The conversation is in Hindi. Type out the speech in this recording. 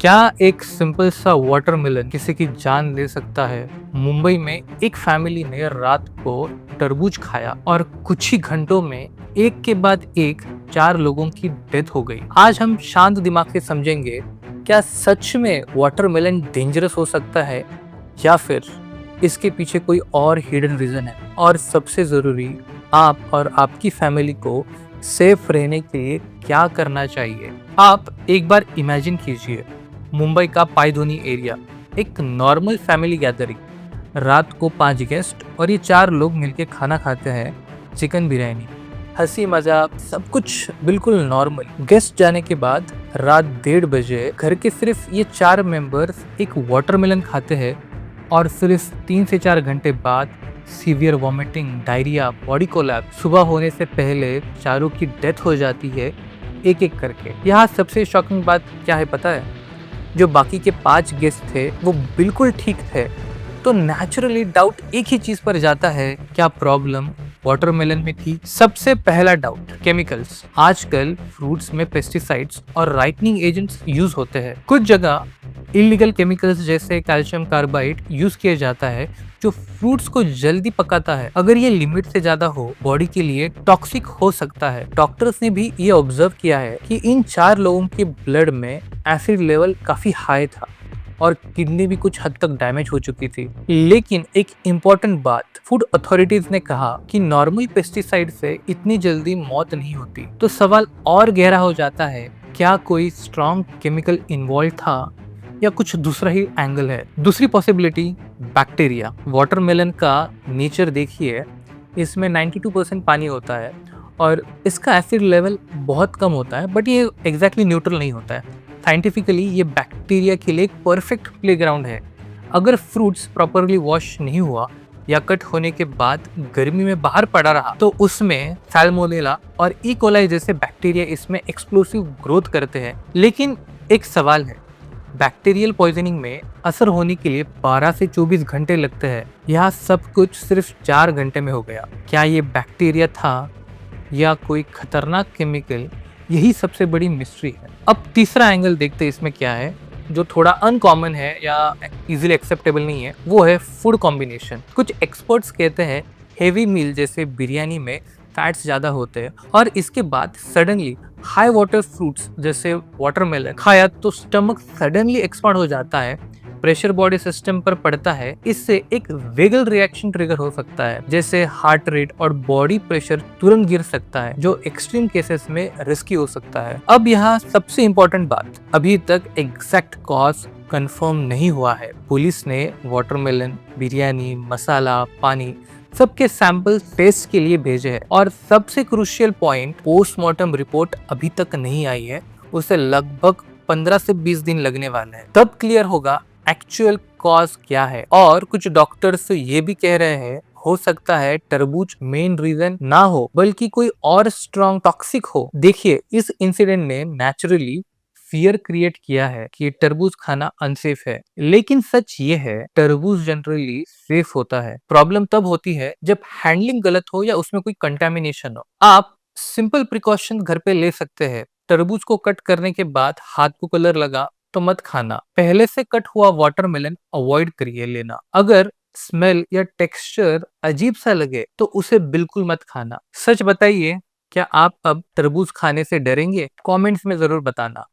क्या एक सिंपल सा वाटरमेलन किसी की जान ले सकता है? मुंबई में एक फैमिली ने रात को तरबूज खाया और कुछ ही घंटों में एक के बाद एक 4 लोगों की डेथ हो गई। आज हम शांत दिमाग से समझेंगे, क्या सच में वाटरमेलन डेंजरस हो सकता है या फिर इसके पीछे कोई और हिडन रीजन है। और सबसे जरूरी, आप और आपकी फैमिली को सेफ रहने के लिए क्या करना चाहिए। आप एक बार इमेजिन कीजिए, मुंबई का पायधोनी एरिया, एक नॉर्मल फैमिली गैदरिंग। रात को 5 गेस्ट और ये 4 लोग मिलके खाना खाते हैं। चिकन बिरयानी, हंसी मजाक, सब कुछ बिल्कुल नॉर्मल। गेस्ट जाने के बाद रात 1:30 बजे घर के सिर्फ ये 4 मेंबर्स एक वाटरमेलन खाते हैं और सिर्फ 3 से 4 घंटे बाद severe vomiting, diarrhoea, body collapse. सुबह होने से पहले चारों की डेथ हो जाती है, एक एक करके। यहाँ सबसे शॉकिंग बात क्या है पता है? जो बाकी के 5 गेस्ट थे वो बिल्कुल ठीक थे। तो नेचुरली डाउट एक ही चीज पर जाता है, क्या प्रॉब्लम वाटरमेलन में थी? सबसे पहला डाउट, केमिकल्स। आजकल फ्रूट्स में पेस्टिसाइड्स और राइटनिंग एजेंट्स यूज होते हैं। कुछ जगह इलीगल केमिकल्स जैसे कैल्शियम कार्बाइड यूज किया जाता है, जो फ्रूट्स को जल्दी पकाता है। अगर ये लिमिट से ज्यादा हो, बॉडी के लिए टॉक्सिक हो सकता है। डॉक्टर्स ने भी ये ऑब्जर्व किया है कि इन 4 लोगों के ब्लड में एसिड लेवल काफी हाई था और किडनी भी कुछ हद तक डैमेज हो चुकी थी। लेकिन एक इम्पोर्टेंट बात, फूड अथॉरिटीज ने कहा कि नॉर्मल पेस्टिसाइड से इतनी जल्दी मौत नहीं होती। तो सवाल और गहरा हो जाता है, क्या कोई स्ट्रॉन्ग केमिकल इन्वॉल्व था या कुछ दूसरा ही एंगल है? दूसरी पॉसिबिलिटी, बैक्टीरिया। वाटरमेलन का नेचर देखिए, इसमें 92% पानी होता है और इसका एसिड लेवल बहुत कम होता है, बट ये एग्जैक्टली न्यूट्रल नहीं होता है। साइंटिफिकली ये बैक्टीरिया के लिए एक परफेक्ट प्लेग्राउंड है। अगर फ्रूट्स प्रॉपरली वॉश नहीं हुआ या कट होने के बाद गर्मी में बाहर पड़ा रहा, तो उसमें सैल्मोनेला और ई कोलाई जैसे बैक्टीरिया इसमें एक्सप्लोसिव ग्रोथ करते हैं। लेकिन एक सवाल है, बैक्टीरियल पॉइजनिंग में असर होने के लिए 12 से 24 घंटे लगते हैं। यह सब कुछ सिर्फ 4 घंटे में हो गया। क्या ये बैक्टीरिया था या कोई खतरनाक केमिकल? यही सबसे बड़ी मिस्ट्री है। अब तीसरा एंगल देखते हैं, इसमें क्या है जो थोड़ा अनकॉमन है या इजीली एक्सेप्टेबल नहीं है, वो है फूड कॉम्बिनेशन। कुछ एक्सपर्ट्स कहते हैं हेवी मील जैसे बिरयानी में फैट्स ज़्यादा होते हैं और इसके बाद सडनली हाई वाटर फ्रूट्स जैसे वाटरमेलन खाया तो स्टमक सडनली एक्सपांड हो जाता है, प्रेशर बॉडी सिस्टम पर पड़ता है। इससे एक वेगल रिएक्शन ट्रिगर हो सकता है, जैसे हार्ट रेट और बॉडी प्रेशर तुरंत गिर सकता है, जो एक्सट्रीम केसेस में रिस्की हो सकता है। अब यहाँ सबसे इम्पोर्टेंट बात, अभी तक एग्जैक्ट कॉज कंफर्म नहीं हुआ है। पुलिस ने वाटरमेलन, बिरयानी, मसाला, पानी सबके सैंपल टेस्ट के लिए भेजे हैं और सबसे क्रूशियल पॉइंट, पोस्टमार्टम रिपोर्ट अभी तक नहीं आई है। उसे लगभग 15 से 20 दिन लगने वाले हैं, तब क्लियर होगा एक्चुअल कॉज क्या है। और कुछ डॉक्टर्स ये भी कह रहे हैं, हो सकता है तरबूज मेन रीजन ना हो, बल्कि कोई और स्ट्रॉन्ग टॉक्सिक हो। देखिए, इस इंसिडेंट ने नेचुरली फियर क्रिएट किया है कि तरबूज खाना अनसेफ है, लेकिन सच ये है, तरबूज जनरली सेफ होता है। प्रॉब्लम तब होती है जब हैंडलिंग गलत हो या उसमें कोई कंटेमिनेशन हो। आप सिंपल प्रिकॉशन घर पे ले सकते हैं। तरबूज को कट करने के बाद हाथ को कलर लगा तो मत खाना। पहले से कट हुआ वाटरमेलन अवॉइड करिए लेना। अगर स्मेल या टेक्सचर अजीब सा लगे तो उसे बिल्कुल मत खाना। सच बताइए, क्या आप अब तरबूज खाने से डरेंगे? कमेंट्स में जरूर बताना।